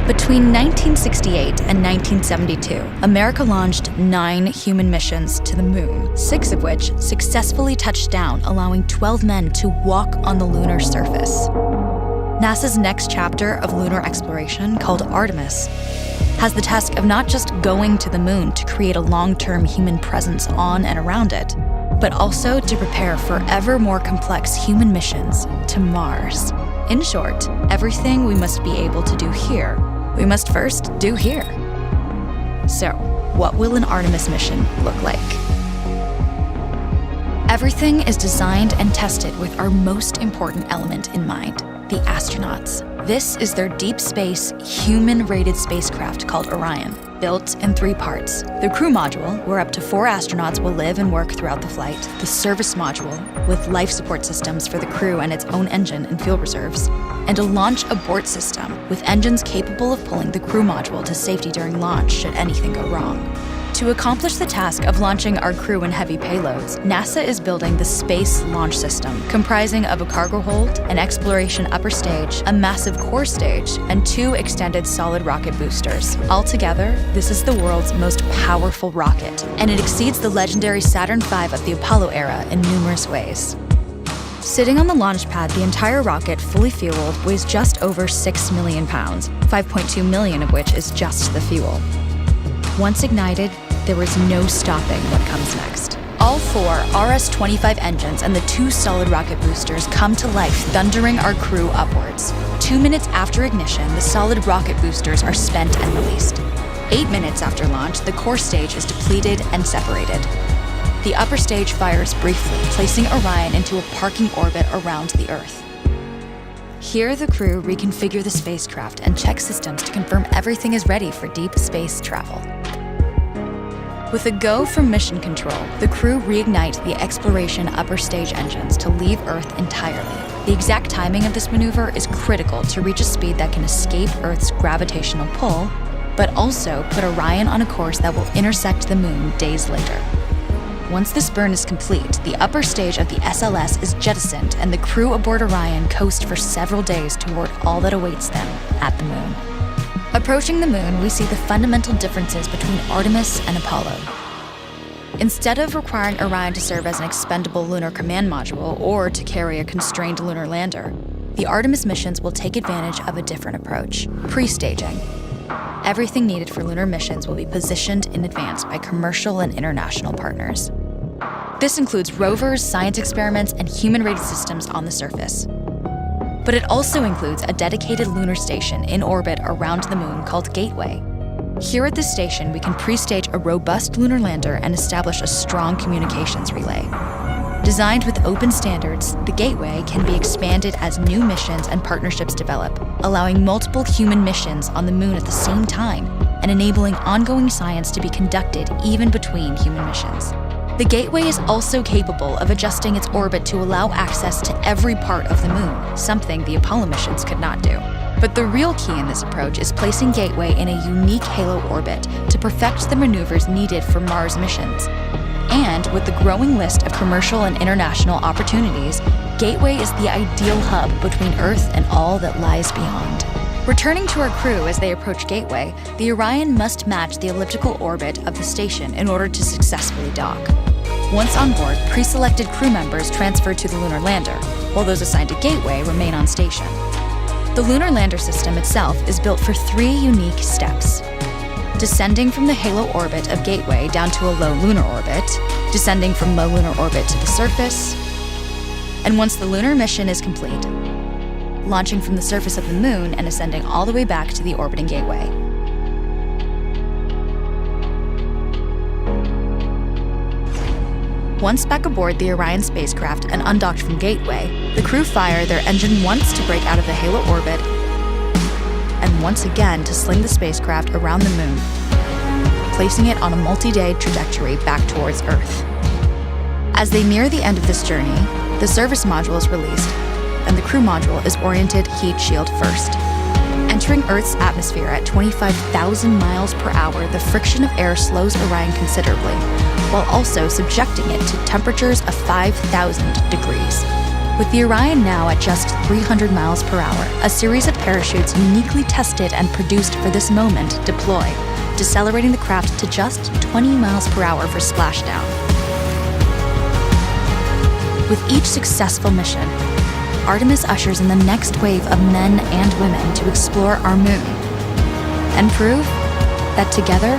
Between 1968 and 1972, America launched 9 human missions to the moon, 6 of which successfully touched down, allowing 12 men to walk on the lunar surface. NASA's next chapter of lunar exploration, called Artemis, has the task of not just going to the moon to create a long-term human presence on and around it, but also to prepare for ever more complex human missions to Mars. In short, everything we must be able to do here, we must first do here. So, what will an Artemis mission look like? Everything is designed and tested with our most important element in mind, the astronauts. This is their deep space, human-rated spacecraft called Orion, built in 3 parts. The crew module, where up to 4 astronauts will live and work throughout the flight. The service module, with life support systems for the crew and its own engine and fuel reserves. And a launch abort system, with engines capable of pulling the crew module to safety during launch should anything go wrong. To accomplish the task of launching our crew and heavy payloads, NASA is building the Space Launch System, comprising of a cargo hold, an exploration upper stage, a massive core stage, and 2 extended solid rocket boosters. Altogether, this is the world's most powerful rocket, and it exceeds the legendary Saturn V of the Apollo era in numerous ways. Sitting on the launch pad, the entire rocket, fully fueled, weighs just over 6 million pounds, 5.2 million of which is just the fuel. Once ignited, there is no stopping what comes next. All 4 RS-25 engines and the 2 solid rocket boosters come to life, thundering our crew upwards. 2 minutes after ignition, the solid rocket boosters are spent and released. 8 minutes after launch, the core stage is depleted and separated. The upper stage fires briefly, placing Orion into a parking orbit around the Earth. Here, the crew reconfigure the spacecraft and check systems to confirm everything is ready for deep space travel. With a go from mission control, the crew reignite the exploration upper stage engines to leave Earth entirely. The exact timing of this maneuver is critical to reach a speed that can escape Earth's gravitational pull, but also put Orion on a course that will intersect the moon days later. Once this burn is complete, the upper stage of the SLS is jettisoned and the crew aboard Orion coast for several days toward all that awaits them at the moon. Approaching the moon, we see the fundamental differences between Artemis and Apollo. Instead of requiring Orion to serve as an expendable lunar command module or to carry a constrained lunar lander, the Artemis missions will take advantage of a different approach: pre-staging. Everything needed for lunar missions will be positioned in advance by commercial and international partners. This includes rovers, science experiments, and human-rated systems on the surface. But it also includes a dedicated lunar station in orbit around the moon called Gateway. Here at this station, we can pre-stage a robust lunar lander and establish a strong communications relay. Designed with open standards, the Gateway can be expanded as new missions and partnerships develop, allowing multiple human missions on the moon at the same time and enabling ongoing science to be conducted even between human missions. The Gateway is also capable of adjusting its orbit to allow access to every part of the moon, something the Apollo missions could not do. But the real key in this approach is placing Gateway in a unique halo orbit to perfect the maneuvers needed for Mars missions. And with the growing list of commercial and international opportunities, Gateway is the ideal hub between Earth and all that lies beyond. Returning to our crew as they approach Gateway, the Orion must match the elliptical orbit of the station in order to successfully dock. Once on board, pre-selected crew members transfer to the lunar lander, while those assigned to Gateway remain on station. The lunar lander system itself is built for 3 unique steps: descending from the halo orbit of Gateway down to a low lunar orbit, descending from low lunar orbit to the surface, and once the lunar mission is complete, launching from the surface of the moon and ascending all the way back to the orbiting Gateway. Once back aboard the Orion spacecraft and undocked from Gateway, the crew fire their engine once to break out of the halo orbit and once again to sling the spacecraft around the moon, placing it on a multi-day trajectory back towards Earth. As they near the end of this journey, the service module is released, and the crew module is oriented heat shield first. Entering Earth's atmosphere at 25,000 miles per hour, the friction of air slows Orion considerably, while also subjecting it to temperatures of 5,000 degrees. With the Orion now at just 300 miles per hour, a series of parachutes uniquely tested and produced for this moment deploy, decelerating the craft to just 20 miles per hour for splashdown. With each successful mission, Artemis ushers in the next wave of men and women to explore our moon and prove that together,